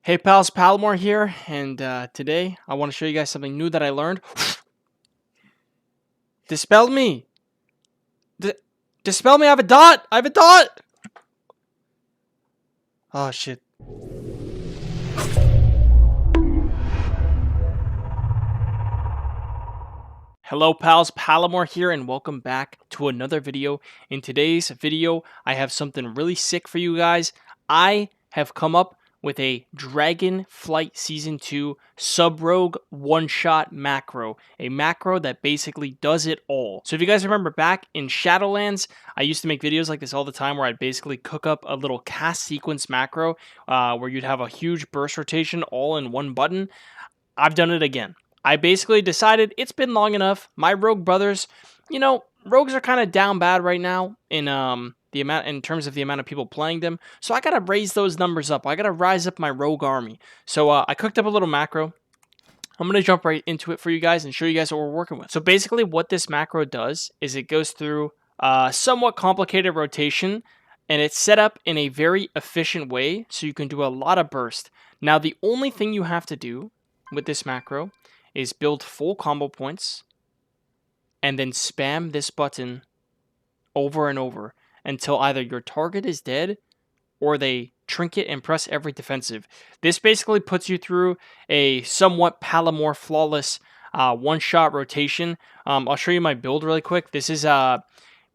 Hey pals, Palumor here, and today I want to show you guys something new that I learned. Dispel me! Dispel me, I have a dot! I have a dot! Oh shit. Hello pals, Palumor here, and welcome back to another video. In today's video, I have something really sick for you guys. I have come up with a Dragonflight Season 2 Sub-Rogue one-shot macro. A macro that basically does it all. So if you guys remember back in Shadowlands, I used to make videos like this all the time where I'd basically cook up a little cast sequence macro where you'd have a huge burst rotation all in one button. I've done it again. I basically decided it's been long enough. My rogue brothers, rogues are kind of down bad right now in terms of the amount of people playing them. So I gotta raise those numbers up. I gotta rise up my rogue army. So I cooked up a little macro. I'm gonna jump right into it for you guys and show you guys what we're working with. So basically, what this macro does is it goes through somewhat complicated rotation, and it's set up in a very efficient way, so you can do a lot of burst. Now, the only thing you have to do with this macro is build full combo points and then spam this button over and over until either your target is dead or they trinket and press every defensive. This basically puts you through a somewhat Palumor flawless one-shot rotation. I'll show you my build really quick. This is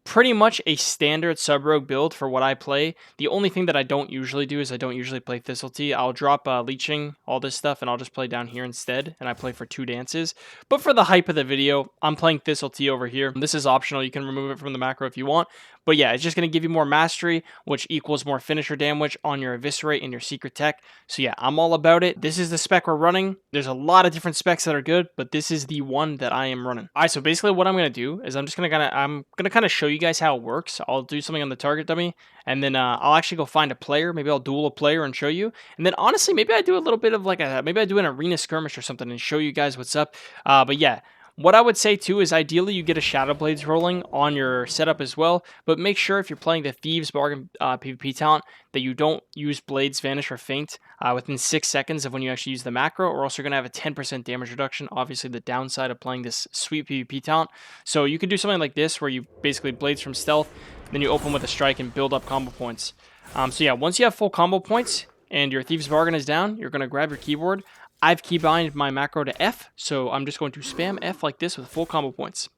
pretty much a standard sub-rogue build for what I play. The only thing that I don't usually do is I don't usually play Thistle. I'll drop leeching, all this stuff, and I'll just play down here instead, and I play for 2 dances. But for the hype of the video, I'm playing Thistle over here. This is optional. You can remove it from the macro if you want. But yeah, it's just going to give you more mastery, which equals more finisher damage on your Eviscerate and your secret tech. So yeah, I'm all about it. This is the spec we're running. There's a lot of different specs that are good, but this is the one that I am running. All right, so basically what I'm going to do is I'm going to kind of show you guys how it works. I'll do something on the target dummy, and then I'll actually go find a player. Maybe I'll duel a player and show you. And then honestly, maybe I do a little bit of maybe I do an arena skirmish or something and show you guys what's up. But yeah. What I would say too is ideally you get a Shadow Blades rolling on your setup as well, but make sure if you're playing the Thieves Bargain PvP talent that you don't use Blades Vanish or Faint within 6 seconds of when you actually use the macro, or else you're going to have a 10% damage reduction, obviously the downside of playing this sweet PvP talent. So you can do something like this where you basically Blades from Stealth, then you open with a Strike and build up combo points. So yeah, once you have full combo points and your Thieves Bargain is down, you're going to grab your keyboard. I've keybind my macro to F, so I'm just going to spam F like this with full combo points.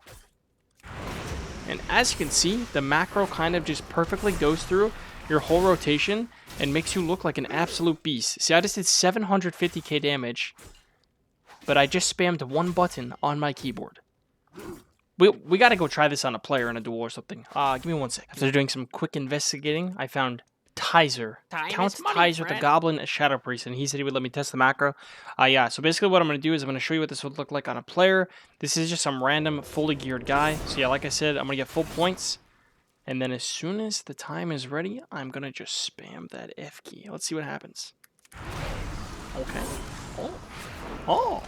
And as you can see, the macro kind of just perfectly goes through your whole rotation and makes you look like an absolute beast. See, I just did 750k damage, but I just spammed one button on my keyboard. We got to go try this on a player in a duel or something. Give me 1 sec. After doing some quick investigating, I found Tizer. Count Tizer, the Goblin Shadow Priest, and he said he would let me test the macro. Yeah, so basically what I'm going to do is I'm going to show you what this would look like on a player. This is just some random fully geared guy. So yeah, like I said, I'm going to get full points. And then as soon as the time is ready, I'm going to just spam that F key. Let's see what happens. Okay. Oh. Oh.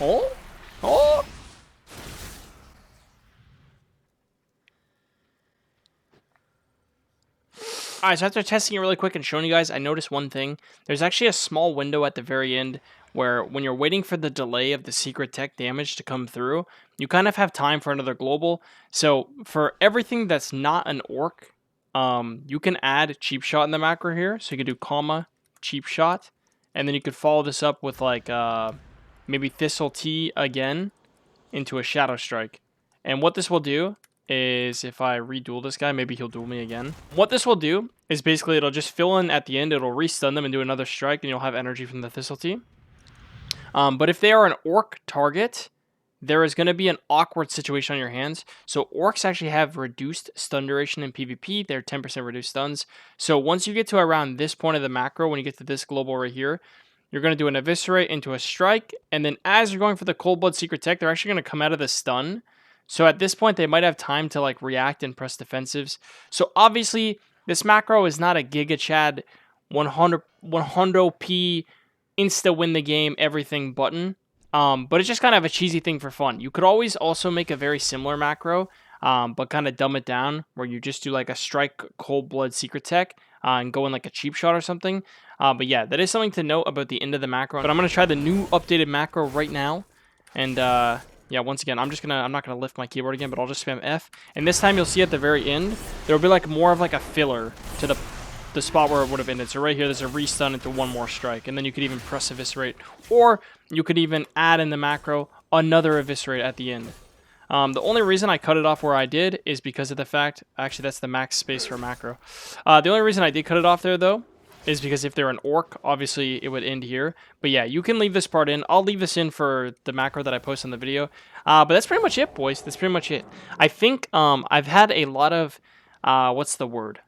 Oh. Oh. Alright, so after testing it really quick and showing you guys, I noticed one thing. There's actually a small window at the very end where when you're waiting for the delay of the secret tech damage to come through, you kind of have time for another global. So for everything that's not an orc, you can add cheap shot in the macro here. So you can do comma, cheap shot, and then you could follow this up with like maybe Thistle again into a Shadowstrike. And what this will do is if I reduel this guy, maybe he'll duel me again. What this will do is basically it'll just fill in at the end, it'll restun them and do another strike, and you'll have energy from the Thistle. But if they are an orc target, there is going to be an awkward situation on your hands. So orcs actually have reduced stun duration in PvP. They're 10% reduced stuns. So once you get to around this point of the macro, when you get to this global right here, you're going to do an Eviscerate into a Strike, and then as you're going for the Cold Blood Secret Tech, they're actually going to come out of the stun. So at this point, they might have time to like react and press defensives. So obviously, this macro is not a Giga Chad 100p insta win the game everything button. But it's just kind of a cheesy thing for fun. You could always also make a very similar macro, but kind of dumb it down where you just do like a Strike Cold Blood Secret Tech. and go in like a cheap shot or something. But yeah, that is something to note about the end of the macro. But I'm going to try the new updated macro right now. And yeah, once again, I'm not going to lift my keyboard again, but I'll just spam F. And this time you'll see at the very end, there will be like more of like a filler to the spot where it would have ended. So right here, there's a restun into one more strike. And then you could even press Eviscerate. Or you could even add in the macro another Eviscerate at the end. The only reason I cut it off where I did is because of the fact, actually that's the max space for macro. The only reason I did cut it off there though, is because if they're an orc, obviously it would end here. But yeah, you can leave this part in. I'll leave this in for the macro that I post on the video. But that's pretty much it, boys. That's pretty much it. I think I've had a lot of, what's the word?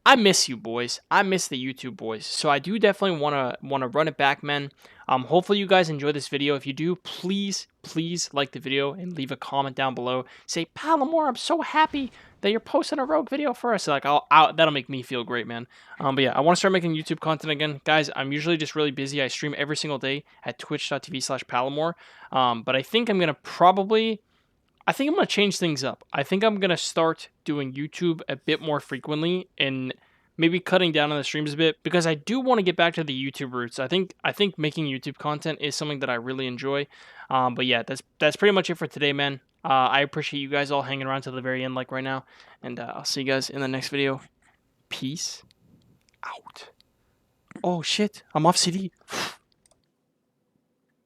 I miss you, boys. I miss the YouTube boys. So I do definitely want to run it back, man. Hopefully you guys enjoy this video. If you do, please like the video and leave a comment down below. Say, Palumor, I'm so happy that you're posting a rogue video for us. Like, that'll make me feel great, man. But yeah, I want to start making YouTube content again. Guys, I'm usually just really busy. I stream every single day at twitch.tv/Palumor. But I think I'm going to change things up. I think I'm going to start doing YouTube a bit more frequently and maybe cutting down on the streams a bit because I do want to get back to the YouTube roots. I think making YouTube content is something that I really enjoy. But yeah, that's pretty much it for today, man. I appreciate you guys all hanging around to the very end like right now. And I'll see you guys in the next video. Peace out. Oh, shit. I'm off CD.